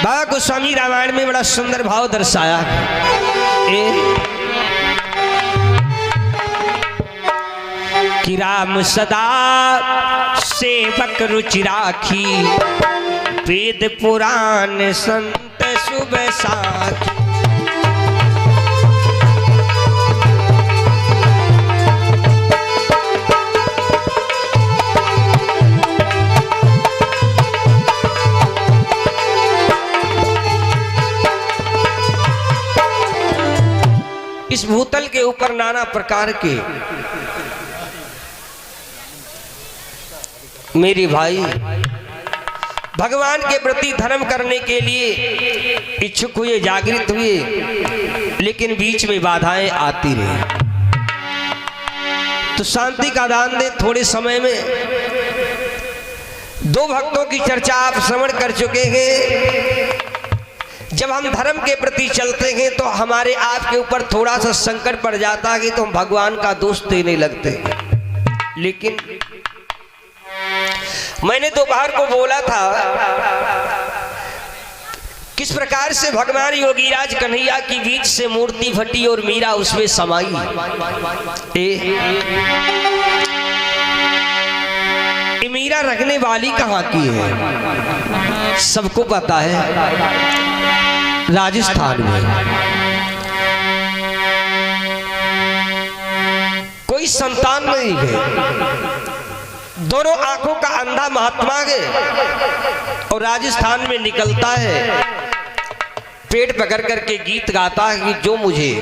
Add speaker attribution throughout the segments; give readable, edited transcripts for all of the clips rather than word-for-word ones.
Speaker 1: बाबा गोस्वामी रामायण में बड़ा सुंदर भाव दर्शाया है कि राम सदा सेवक रुचि राखी, वेद पुराण संत शुभ साखी। इस भूतल के ऊपर नाना प्रकार के मेरे भाई भगवान के प्रति धर्म करने के लिए इच्छुक हुए, जागृत हुए, लेकिन बीच में बाधाएं आती रही। तो शांति का दान दे। थोड़े समय में दो भक्तों की चर्चा आप श्रवण कर चुके हैं। जब हम धर्म के प्रति चलते हैं तो हमारे आप के ऊपर थोड़ा सा संकट पड़ जाता है तो हम भगवान का दोष देने लगते हैं। लेकिन मैंने दोपहर को बोला था किस प्रकार से भगवान योगीराज कन्हैया की बीच से मूर्ति फटी और मीरा उसमें समाई। ये मीरा रखने वाली कहाँ की है? सबको पता है, राजस्थान में। कोई संतान नहीं है, दोनों आंखों का अंधा महात्मा है और राजस्थान में निकलता है, पेट पकड़ करके गीत गाता है कि जो मुझे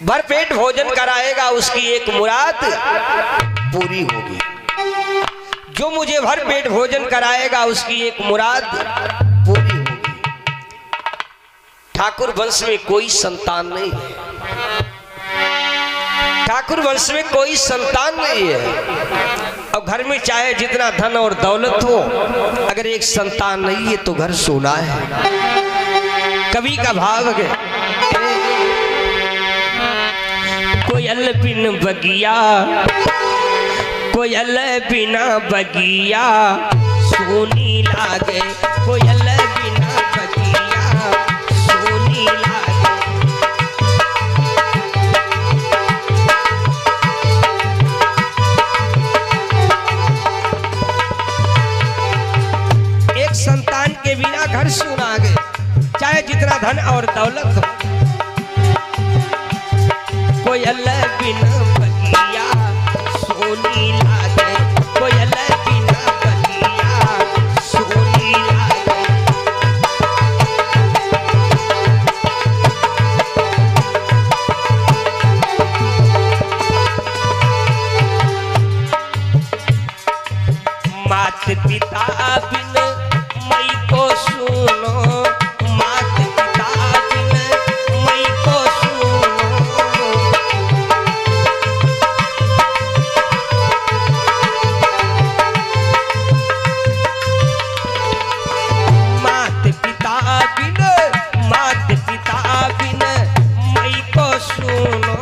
Speaker 1: भरपेट भोजन कराएगा उसकी एक मुराद पूरी होगी, जो मुझे भरपेट भोजन कराएगा उसकी एक मुराद पूरी होगी। ठाकुर वंश में कोई संतान नहीं है, ठाकुर वंश में कोई संतान नहीं है। और घर में चाहे जितना धन और दौलत हो, अगर एक संतान नहीं है तो घर सोना है। कवि का भाव है, कोयल बिन बगिया, कोयल बिना बगिया सोनी लागे, कोयल बिना बगिया सोनी लागे। एक संतान के बिना घर सूना गए, चाहे जितना धन और दौलत हो। कोयल बिना बगिया सोनी लागे, कोयल बिना बगिया सोनी लागे। मात पिता बिन मई को सुनो, मात पिता बिन मई को सुनो। मात पिता बिन, मात पिता बिन मई को सुनो।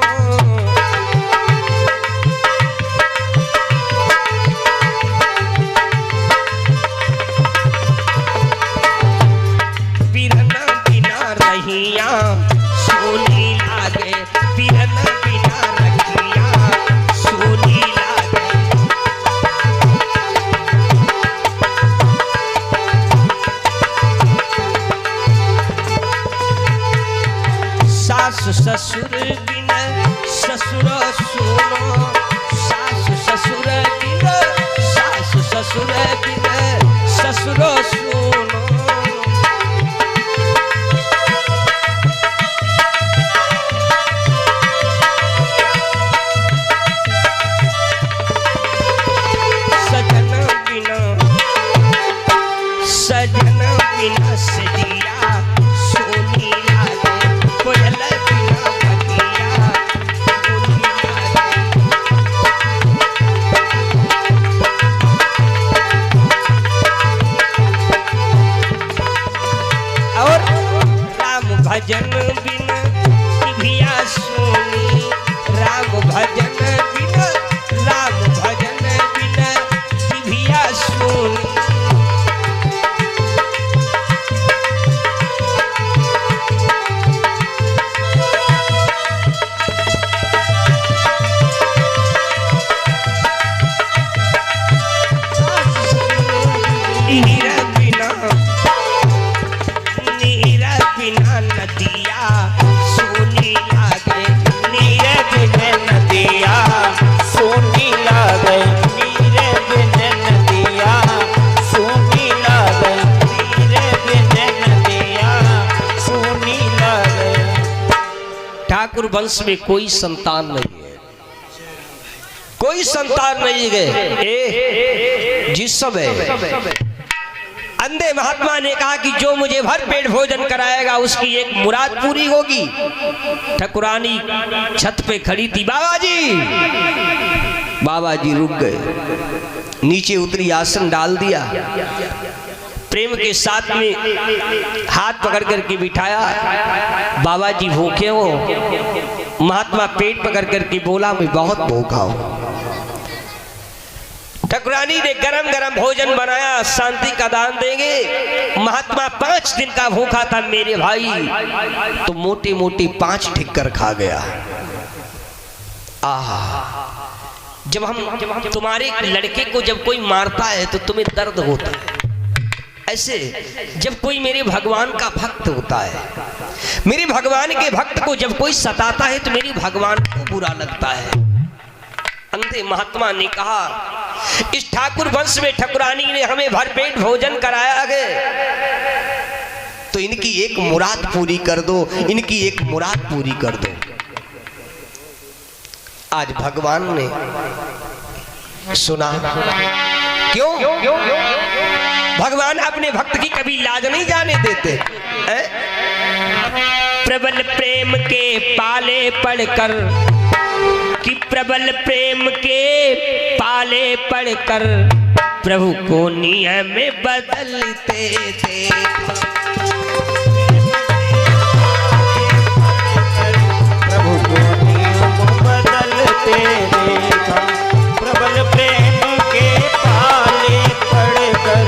Speaker 1: सोनी लागे, बिरन बिना रखिया सोनी लागे। सास ससुर बिन ससुर सुनो, सास ससुर बिन, सास ससुर बिन ससुर सुनो। सजन बिना सजिया सोनी लागे, कोयल बिना बगिया सोनी लागे। और राम भजन बिन जिभिया सोनी, राम भजन बिन, राम भजन बिन जिभिया सोनी। वंश में कोई संतान नहीं है, कोई संतान नहीं है। जिस समय अंधे महात्मा ने कहा कि जो मुझे भर पेट भोजन कराएगा उसकी एक मुराद पूरी होगी। ठाकुरानी छत पे खड़ी थी। बाबा जी रुक गए, नीचे उतरी, आसन डाल दिया, प्रेम के साथ में हाथ पकड़ करके बिठाया। बाबा जी भूखे हो? महात्मा पेट पकड़ करके बोला मैं बहुत भूखा हूं। ठाकुरानी ने गरम गरम भोजन बनाया, शांति का दान देंगे। महात्मा 5 दिन का भूखा था मेरे भाई, तो मोटी मोटी 5 ठिक्कर खा गया। जब हम तुम्हारे लड़के को जब कोई मारता है तो तुम्हें दर्द होता है, ऐसे जब कोई मेरे भगवान का भक्त होता है, मेरे भगवान के भक्त को जब कोई सताता है तो मेरे भगवान को बुरा लगता है। अंधे महात्मा ने कहा इस ठाकुर वंश में ठाकुरानी ने हमें भरपेट भोजन कराया है, तो इनकी एक मुराद पूरी कर दो, इनकी एक मुराद पूरी कर दो। आज भगवान ने सुना। क्यों? भगवान अपने भक्त की कभी लाज नहीं जाने देते। प्रबल प्रेम के पाले पढ़कर, कि प्रबल प्रेम के पाले पढ़कर प्रभु को नियम में बदलते थे।
Speaker 2: प्रभु को नियम बदलते देखा, प्रबल प्रेम के पाले पढ़कर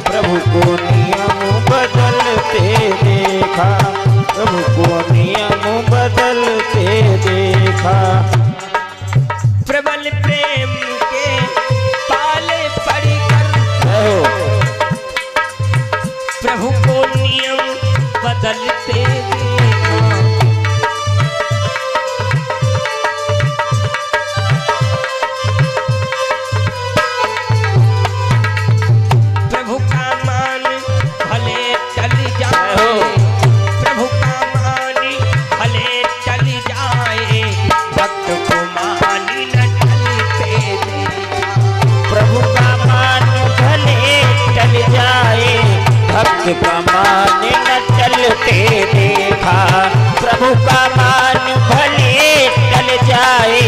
Speaker 2: प्रभु को नियम बदलते देखा, प्रभु को नियम बदलते देखा।
Speaker 1: प्रबल प्रेम के पाले पढ़कर प्रभु को नियम बदलते देखा। प्रभु का मान भले चल जाए, प्रभु का मान भले चल जाए, भक्त को मानी न चलते देखा।
Speaker 2: प्रभु का मान भले चल जाए, भक्त का मान न चलते देखा। प्रभु का मान भले चल जाए,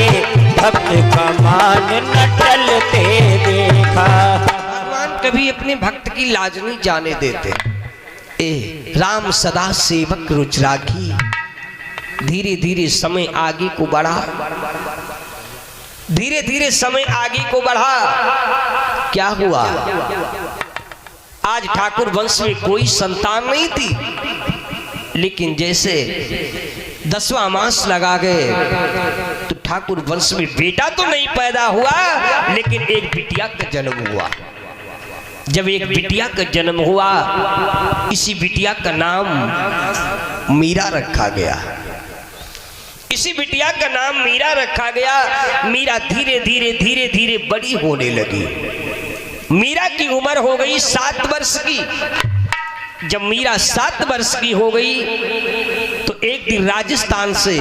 Speaker 2: भक्त का मान न चलते देखा।
Speaker 1: भगवान कभी अपने भक्त की लाज नहीं जाने देते। राम सदा सेवक रुच राखी। धीरे धीरे समय आगे को बढ़ा, धीरे धीरे समय आगे को बढ़ा। क्या हुआ? आज ठाकुर वंश में कोई संतान नहीं थी, लेकिन जैसे 10वां मास लगा गए तो ठाकुर वंश में बेटा तो नहीं पैदा हुआ, लेकिन एक बिटिया का जन्म हुआ। जब एक बिटिया का जन्म हुआ, इसी बिटिया का नाम मीरा रखा गया। इसी बिटिया का नाम मीरा रखा गया। मीरा धीरे धीरे धीरे धीरे बड़ी होने लगी। मीरा की उम्र हो गई 7 वर्ष की। जब मीरा 7 वर्ष की हो गई तो एक दिन राजस्थान से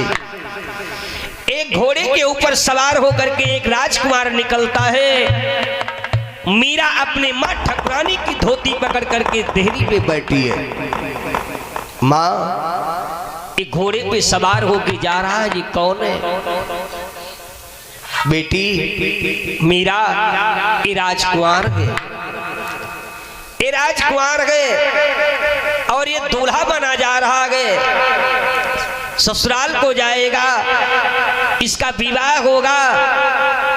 Speaker 1: एक घोड़े के ऊपर सवार होकर के एक राजकुमार निकलता है। मीरा अपने माँ ठाकुरानी की धोती पकड़ करके देहरी पे बैठी है। माँ, एक घोड़े पे सवार होके जा रहा है, ये कौन है? बेटी मीरा, ये राजकुमार है, ये राजकुमार है और ये दूल्हा बना जा रहा है। ससुराल को जाएगा, इसका विवाह होगा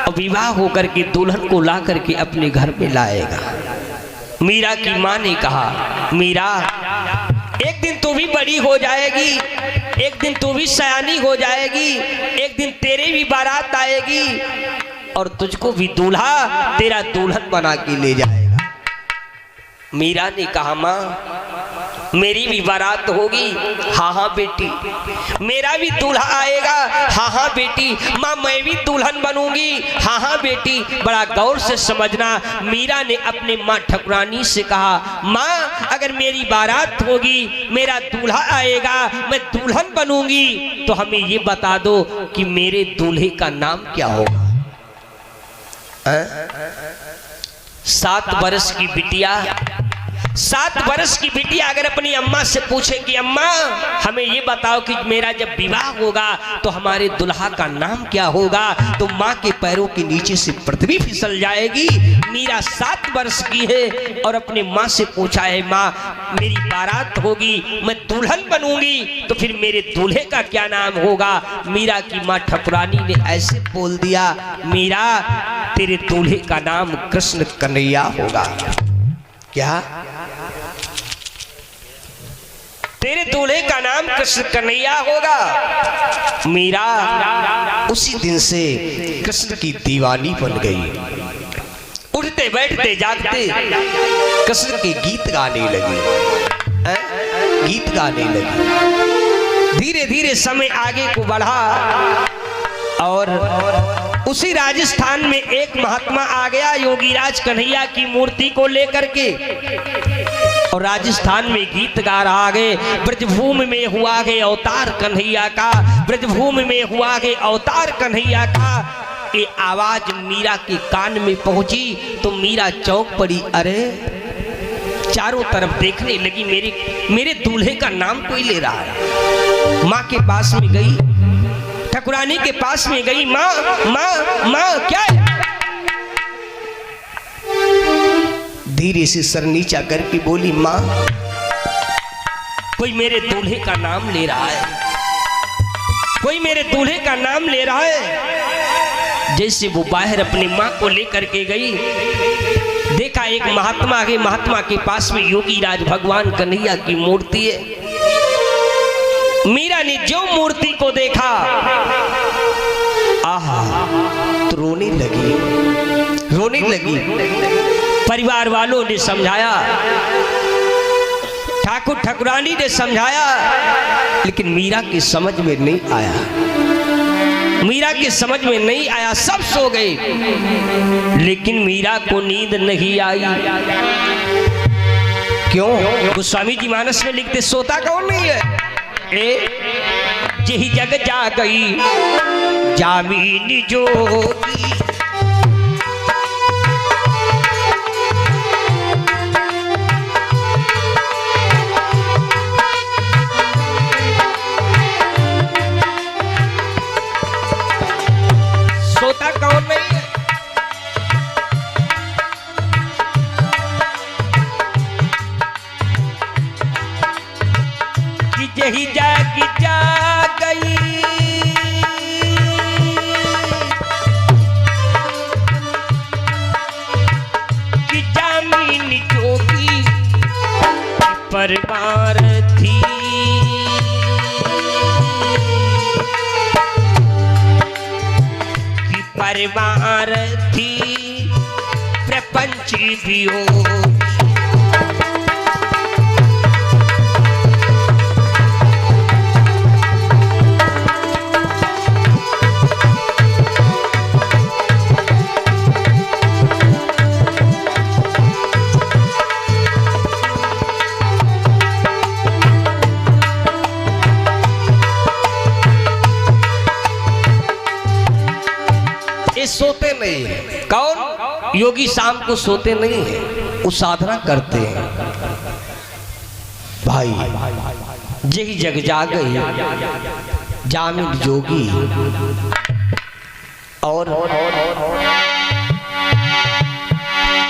Speaker 1: और विवाह होकर के दुल्हन को ला करके अपने घर में लाएगा। मीरा की माँ ने कहा, मीरा एक दिन तू भी बड़ी हो जाएगी, एक दिन तू भी सयानी हो जाएगी, एक दिन तेरे भी बारात आएगी और तुझको भी दूल्हा तेरा दुल्हन बना के ले जाएगा। मीरा ने कहा, माँ मेरी भी बारात होगी? हाँ हाँ बेटी। मेरा भी दूल्हा आएगा? हाँ हाँ बेटी। माँ मैं भी दुल्हन बनूंगी? हाँ हाँ बेटी। बड़ा गौर से समझना, मीरा ने अपने माँ ठाकुरानी से कहा, माँ अगर मेरी बारात होगी, मेरा दूल्हा आएगा, मैं दुल्हन बनूंगी, तो हमें ये बता दो कि मेरे दूल्हे का नाम क्या होगा? 7 वर्ष की बिटिया, 7 वर्ष की बिटिया अगर अपनी अम्मा से पूछे कि अम्मा हमें ये बताओ कि मेरा जब विवाह होगा तो हमारे दुल्हा का नाम क्या होगा, तो माँ के पैरों के नीचे से पृथ्वी फिसल जाएगी। मीरा 7 वर्ष की है और अपने माँ से पूछा है, माँ मेरी बारात होगी, मैं दुल्हन बनूंगी, तो फिर मेरे दूल्हे का क्या नाम होगा? मीरा की माँ ठाकुरानी ने ऐसे बोल दिया, मीरा तेरे दूल्हे का नाम कृष्ण कन्हैया होगा। क्या? तेरे दूल्हे का नाम कृष्ण कन्हैया होगा। मीरा उसी दिन से कृष्ण की दीवानी बन गई। उठते बैठते जागते कृष्ण के गीत गाने लगी, गीत गाने लगी। धीरे धीरे समय आगे को बढ़ा और उसी राजस्थान में एक महात्मा आ गया योगीराज कन्हैया की मूर्ति को लेकर के, और राजस्थान में गीत गा रहा है, ब्रजभूमि में हुआ है अवतार कन्हैया का, ब्रजभूमि में हुआ है अवतार कन्हैया का। ये आवाज मीरा के कान में पहुंची तो मीरा चौंक पड़ी। अरे चारों तरफ देखने लगी, मेरे दूल्हे का नाम कोई ले रहा है। माँ के पास में गई, ठाकुरानी के पास में गई, माँ माँ माँ क्या है? धीरे से सर नीचा करके बोली, माँ कोई मेरे दूल्हे का नाम ले रहा है, कोई मेरे दूल्हे का नाम ले रहा है। जैसे वो बाहर अपनी माँ को लेकर के गई, देखा एक महात्मा है, महात्मा के पास में योगीराज भगवान कन्हैया की मूर्ति है। मीरा ने जो मूर्ति को देखा, आहा तो रोने लगी, रोने लगी। परिवार वालों ने समझाया, ठाकुर ठाकुरानी ने समझाया, लेकिन मीरा की समझ में नहीं आया, मीरा की समझ में नहीं आया। सब सो गए, लेकिन मीरा को नींद नहीं आई। क्यों? गोस्वामी जी मानस में लिखते, सोता कौन नहीं है? यही जग जा गई जामिनी जोगी, सोता कौन नहीं है? यही जाग जा गई कि जामिनी जोगी परमार थी, कि परमार थी प्रपंच भी हो। सोते नहीं है। कौन? योगी शाम को सोते नहीं है, वो साधना करते हैं। भाई यही जग जा गई जामिन जोगी, और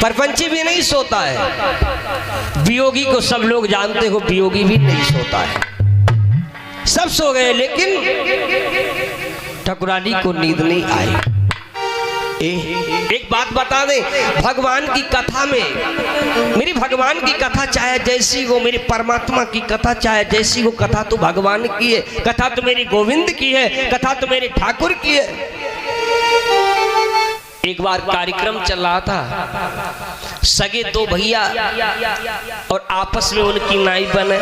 Speaker 1: परपंची भी नहीं सोता है। वियोगी को सब लोग जानते हो, वियोगी भी नहीं सोता है। सब सो गए, लेकिन ठाकुरानी को नींद नहीं आई। एक बात बता दे, भगवान की कथा में, मेरी भगवान की कथा चाहे जैसी हो, मेरे परमात्मा की कथा चाहे जैसी हो, कथा तो भगवान की है, कथा तो मेरे गोविंद की है, कथा तो मेरे ठाकुर की है। एक बार कार्यक्रम चल रहा था, सगे दो भैया और आपस में उनकी नाई बने,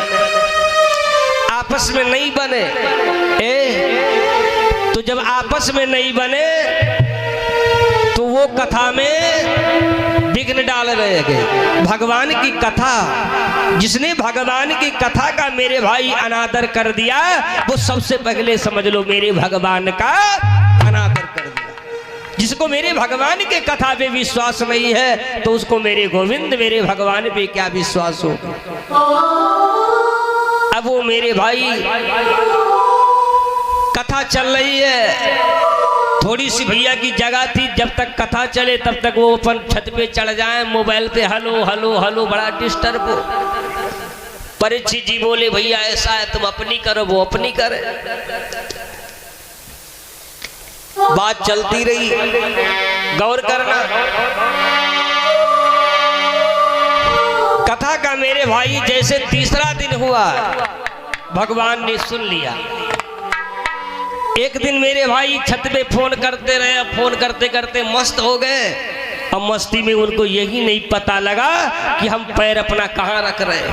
Speaker 1: आपस में नहीं बने। तो जब आपस में नहीं बने तो वो कथा में विघ्न डाल रहे गए। भगवान की कथा, जिसने भगवान की कथा का मेरे भाई अनादर कर दिया, वो सबसे पहले समझ लो मेरे भगवान का अनादर कर दिया। जिसको मेरे भगवान के कथा पे विश्वास नहीं है तो उसको मेरे गोविंद मेरे भगवान पे क्या विश्वास हो। अब वो मेरे भाई कथा चल रही है, थोड़ी सी भैया की जगह थी, जब तक कथा चले तब तक वो अपन छत पे चढ़ जाए, मोबाइल पे हलो हलो हलो, बड़ा डिस्टर्ब हो। परीक्षित जी बोले भैया ऐसा है तुम अपनी करो, वो अपनी करे। बात चलती रही, गौर करना। कथा का मेरे भाई जैसे तीसरा दिन हुआ, भगवान ने सुन लिया। एक दिन मेरे भाई छत पे फोन करते रहे, फोन करते करते मस्त हो गए और मस्ती में उनको यही नहीं पता लगा कि हम पैर अपना कहाँ रख रहे हैं।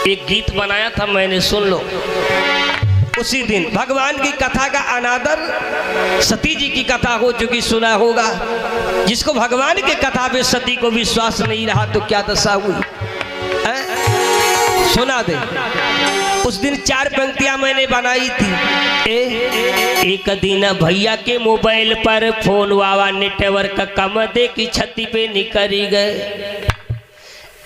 Speaker 1: एक गीत बनाया था मैंने, सुन लो। उसी दिन भगवान की कथा का अनादर, सती जी की कथा हो चुकी, सुना होगा। जिसको भगवान की कथा पे सती को विश्वास नहीं रहा तो क्या दशा हुई, सुना दे। उस दिन 4 पंक्तियां मैंने बनाई थी। एक दिन भैया के मोबाइल पर फोन वावा नेटवर्क कम दे की छती पे निकली गए।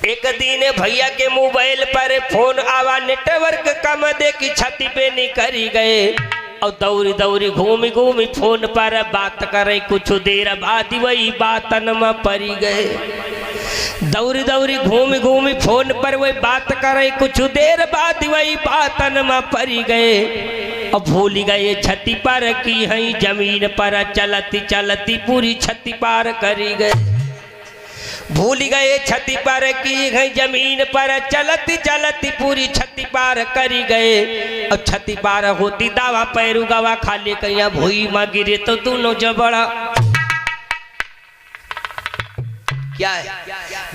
Speaker 1: एक दिन भैया के मोबाइल पर फोन आवा नेटवर्क कम दे की छती पे निकली गए और दौड़ी दौड़ी घूमी घूमी फोन पर बात करे, कुछ देर बाद वही बातन में पड़ी गए। दौड़ी दौड़ी घूमी घूमी फोन पर वही बात करे, कुछ देर बाद वही बातन में पड़ी गए और भूल गए छती पर की है जमीन पर चलती चलती पूरी छती पार करी गए। भूल गए छती पर की है जमीन पर चलती चलती पूरी छती पार करी गए और छती पार होती दावा पैरू गवा खाली कहिया भूई माँ गिरे तो दोनों जबड़ा। क्या है?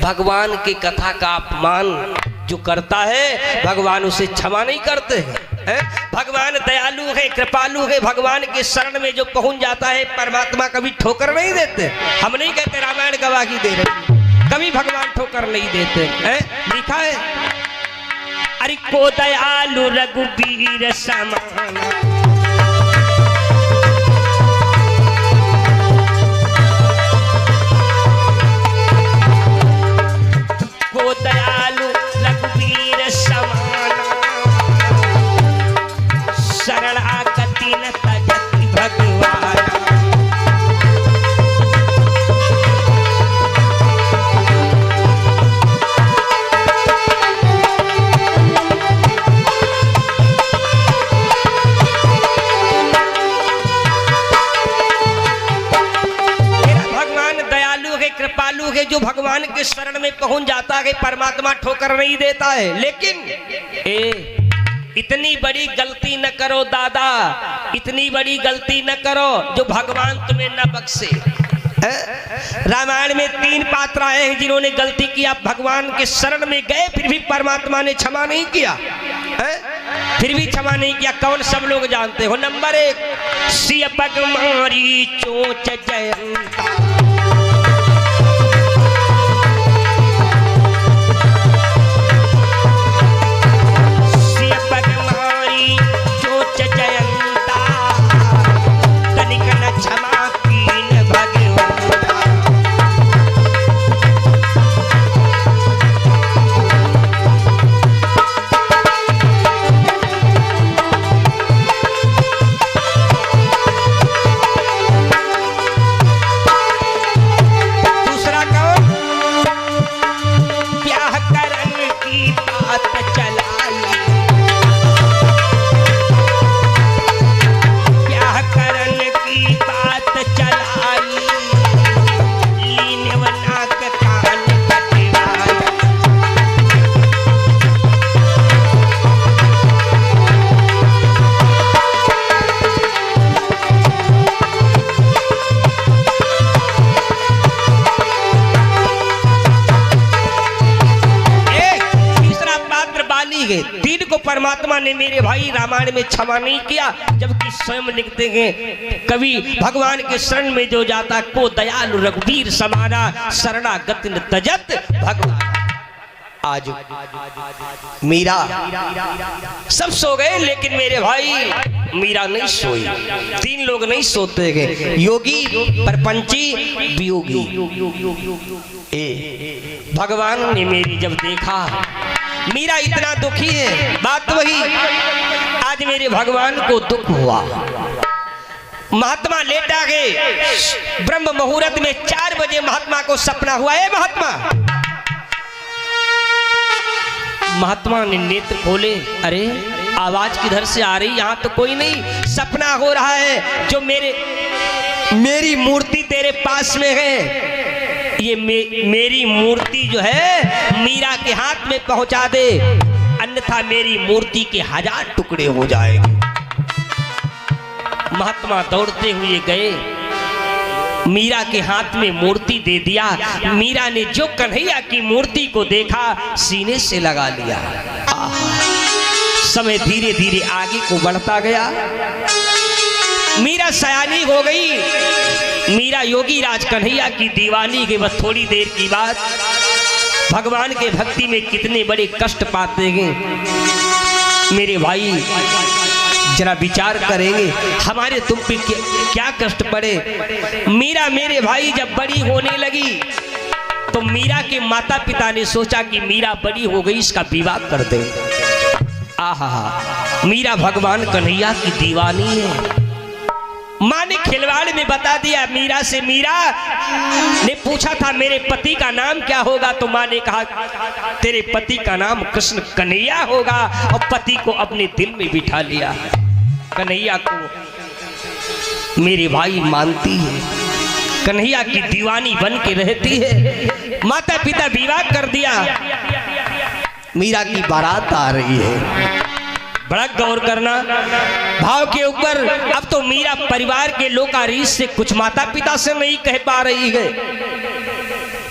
Speaker 1: भगवान की कथा का अपमान जो करता है भगवान उसे क्षमा नहीं करते हैं। भगवान दयालु है, कृपालु है। भगवान के शरण में जो पहुंच जाता है परमात्मा कभी ठोकर नहीं देते। हम नहीं कहते रामायण गवाही दे रहे, कभी भगवान ठोकर नहीं देते हैं। लिखा है अरे को दयालु रघुबीर समान, को दयालु रघुबीर समान, शरण आगति न तजति भगवान। कृपालु है, जो भगवान के शरण में पहुंच जाता है परमात्मा ठोकर नहीं देता है। लेकिन इतनी बड़ी गलती न करो दादा, इतनी बड़ी गलती न करो जो भगवान तुम्हें न बख्शे। रामायण में 3 पात्र आए हैं जिन्होंने गलती किया, भगवान के शरण में गए फिर भी परमात्मा ने क्षमा नहीं किया। फिर भी क्षमा नहीं किया। कौन? सब लोग जानते हो। नंबर 1 सिय पग मारी चोंच जयंता, है, 3 को परमात्मा ने मेरे भाई रामायण में क्षमा नहीं किया, जबकि स्वयं लिखते हैं कवि भगवान के शरण में जो जाता को दयालु रघुवीर समाना शरणागत न तजत भगवान। आज मीरा सब सो गए, लेकिन मेरे भाई मीरा नहीं सोई। 3 लोग नहीं सोते गए, योगी, परपंची, वियोगी। भगवान ने मेरी जब देखा मीरा इतना दुखी है, बात वही आज मेरे भगवान को दुख हुआ। महात्मा लेटा गए, ब्रह्म मुहूर्त में 4 बजे महात्मा को सपना हुआ है। महात्मा ने नेत्र खोले, अरे आवाज किधर से आ रही, यहाँ तो कोई नहीं, सपना हो रहा है जो मेरी मूर्ति तेरे पास में है, ये मेरी मूर्ति जो है मीरा के हाथ में पहुंचा दे, अन्यथा मेरी मूर्ति के 1000 टुकड़े हो जाएंगे। महात्मा दौड़ते हुए गए, मीरा के हाथ में मूर्ति दे दिया। मीरा ने जो कन्हैया की मूर्ति को देखा सीने से लगा लिया। समय धीरे धीरे आगे को बढ़ता गया, मीरा सयानी हो गई। मीरा योगी राज कन्हैया की दीवानी के बस थोड़ी देर की बात, भगवान के भक्ति में कितने बड़े कष्ट पाते हैं मेरे भाई, जरा विचार करेंगे हमारे तुम पे क्या कष्ट पड़े। मीरा मेरे भाई जब बड़ी होने लगी तो मीरा के माता पिता ने सोचा कि मीरा बड़ी हो गई, इसका विवाह कर दे। आहा, मीरा भगवान कन्हैया की दीवानी है। माँ ने खिलवाड़ में बता दिया मीरा से, मीरा ने पूछा था मेरे पति का नाम क्या होगा, तो माँ ने कहा तेरे पति का नाम कृष्ण कन्हैया होगा, और पति को अपने दिल में बिठा लिया। कन्हैया को मेरे भाई मानती है, कन्हैया की दीवानी बन के रहती है। माता पिता विवाह कर दिया, मीरा की बारात आ रही है। बड़ा गौर करना भाव के ऊपर। अब तो मीरा परिवार के लोग का रीस से कुछ माता पिता से नहीं कह पा रही है।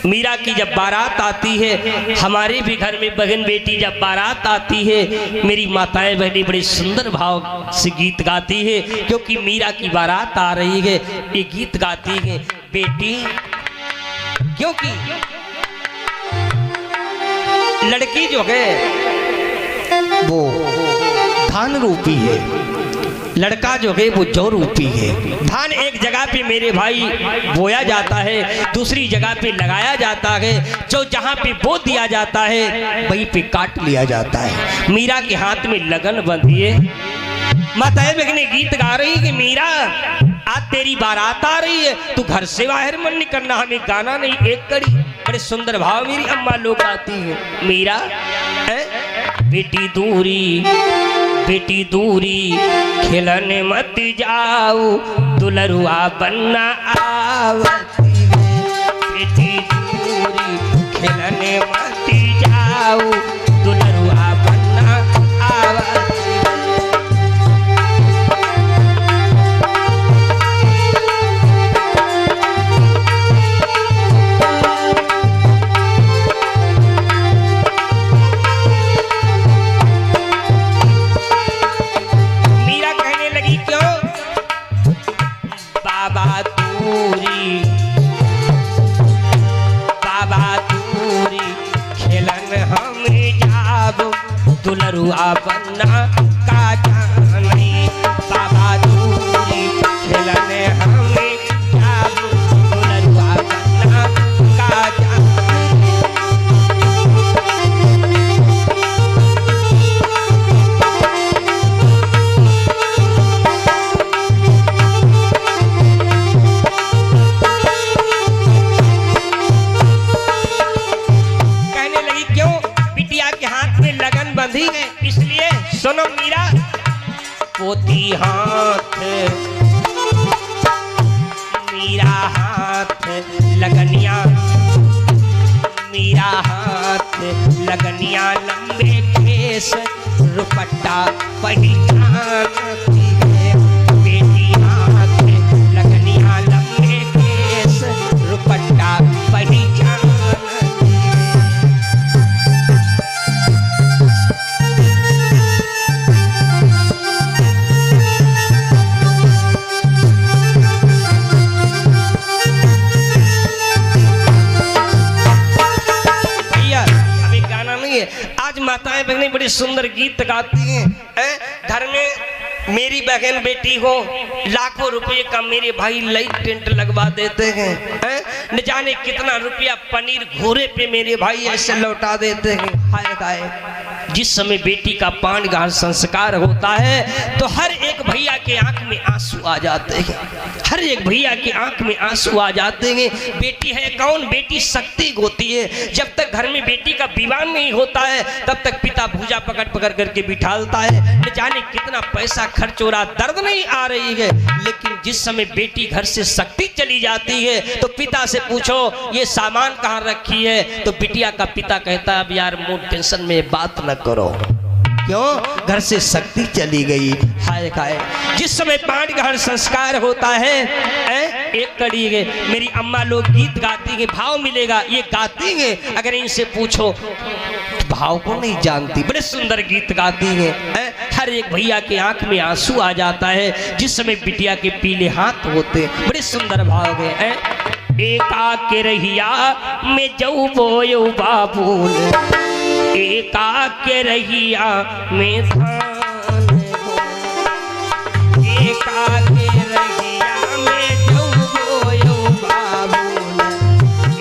Speaker 1: मीरा की जब बारात आती है, हमारे भी घर में बहन बेटी जब बारात आती है, मेरी माताएं बहनें बड़े सुंदर भाव से गीत गाती है, क्योंकि मीरा की बारात आ रही है। ये गीत गाती है बेटी, क्योंकि लड़की जो है वो धान रूपी है, लड़का जो है वो जौ रूपी है। धान एक जगह पे मेरे भाई बोया जाता है, दूसरी जगह पे लगाया जाता है, जो जहाँ पे बो दिया जाता है वहीं पे काट लिया जाता है। मीरा के हाथ में लगन बंधी है, माताएं बहनें गीत गा रही कि मीरा आज तेरी बारात आ रही है, तू घर से बाहर मत निकलना, हमें गाना नहीं एक कड़ी। बड़े सुंदर भाव मेरी अम्मा लोग गाती है। मीरा बेटी दूरी बेटी दूरी खिलने मत जाओ, दुलरुआ बनना आवती, बेटी दूरी खिलने मत जाओ, दुलरुआ बनना आवती। दुलरुआ बनना का जाने, बाबा दूरी खिलने हमें जाबो, दुलरुआ बनना का जाने। कहने लगी क्यों, बिटिया के हाथ में लगन बंधी है, इसलिए सुनो मीरा। पोती हाथ मीरा हाथ लगनिया, मीरा हाथ लगनिया, लंबे केस रुपट्टा पहचानती है, बेटी हाथ लगनिया, लंबे केस रुपट्टा पहचानती है। है। आज माताएं बहनें बड़े सुंदर गीत गाती हैं। घर में मेरी बहन बेटी को लाखों रुपए का मेरे भाई लाइट टेंट लगवा देते हैं। न जाने कितना रुपया पनीर घोड़े पे मेरे भाई ऐसे लौटा देते हैं। हाय हाय, जिस समय बेटी का पाणिग्रहण संस्कार होता है तो हर एक भैया के आंख में आंसू आ जाते हैं। हर एक भैया की आंख में आंसू आ जाते हैं। बेटी है कौन? बेटी शक्ति होती है। जब तक घर में बेटी का विवाह नहीं होता है तब तक पिता भुजा पकड़ पकड़ करके बिठालता है। न जाने कितना पैसा खर्च हो रहा, दर्द नहीं आ रही है। लेकिन जिस समय बेटी घर से शक्ति चली जाती है तो पिता से पूछो ये सामान कहाँ रखी है, तो बिटिया का पिता कहता है अब यार मूड टेंशन में बात न करो, क्यों? घर से शक्ति चली गई। हाय हाय, जिस समय पाणिग्रहण संस्कार होता है एक कड़ी है, मेरी अम्मा लोग गीत गाती है, भाव मिलेगा, ये गाती है। अगर इनसे पूछो भाव को नहीं जानती, बड़े सुंदर गीत गाती हैं। हर एक भैया के आंख में आंसू आ जाता है जिस समय बिटिया के पीले हाथ होते, बड़े सुंदर भाव है। एका के रहिया में जऊ बोयो बाबूल, एका के रहिया में धान हो, एका के रहिया में जऊ बोयो बाबूल,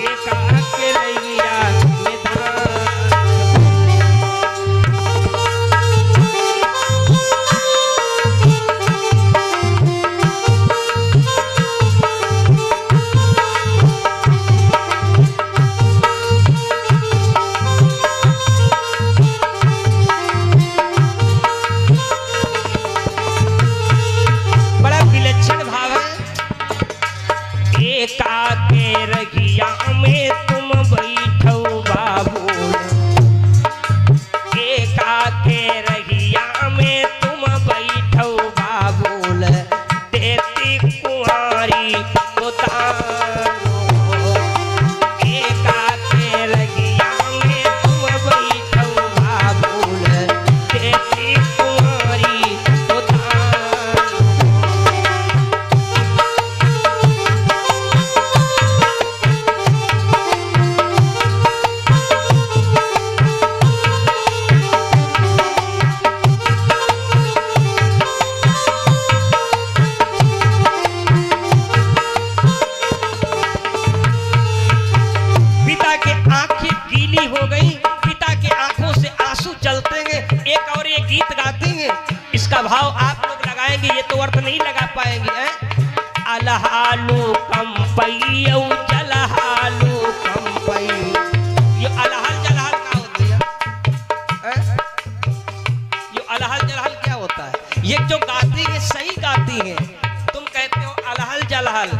Speaker 1: एका के रहिया में धान। एका के रहिया में तुम बैठो बाबूल, एका के रहिया में तुम बैठो बाबूल, देती कुंवारी को दान। एका के रहिया में तुम बैठो बाबूल, देती कुंवारी को दान। हो गई, पिता के आंखों से आंसू चलते हैं। एक और ये गीत गाती हैं, इसका भाव आप लोग लगाएंगे, ये तो अर्थ नहीं लगा पाएंगे। अलहालू कंपैयौ जलहालू कंपै, ये अलहल जलहल क्या होती है? ये अलहल जलहल क्या होता है? ये जो गाती है सही गाती है, तुम कहते हो अलहल जलहल।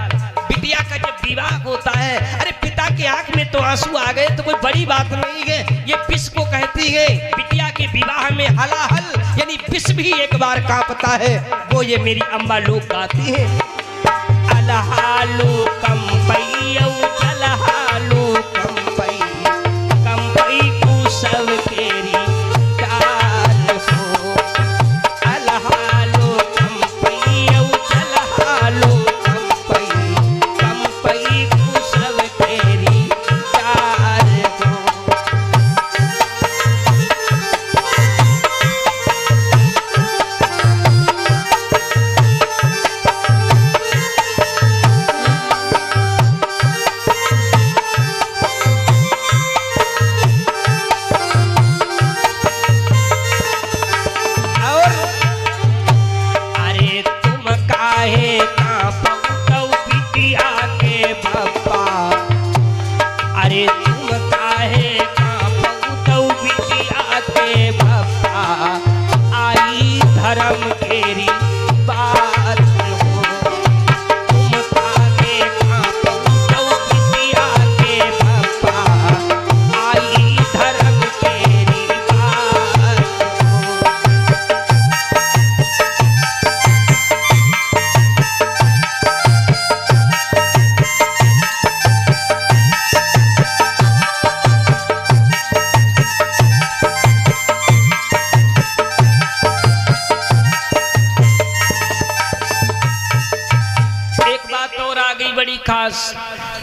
Speaker 1: बिटिया का जब विवाह होता है, अरे पिता के आंख में तो आंसू आ गए तो कोई बड़ी बात नहीं है, ये पिस को कहती है। बिटिया के विवाह में हलाहल यानी पिस भी एक बार कांपता है, वो ये मेरी अम्मा लोग गाती है। अलहालू कंपैयौ जलहालू कंपै, कंपै कुशव केरी डाल हो। अलहालू कंपैयौ जलहालू कंपै, कंपै कुशव केरी डाल हो। धर्म केरी बात हो, तुम काहे कांपौ बिटिया के बापा, आई धर्म केरी बात हो। बड़ी खास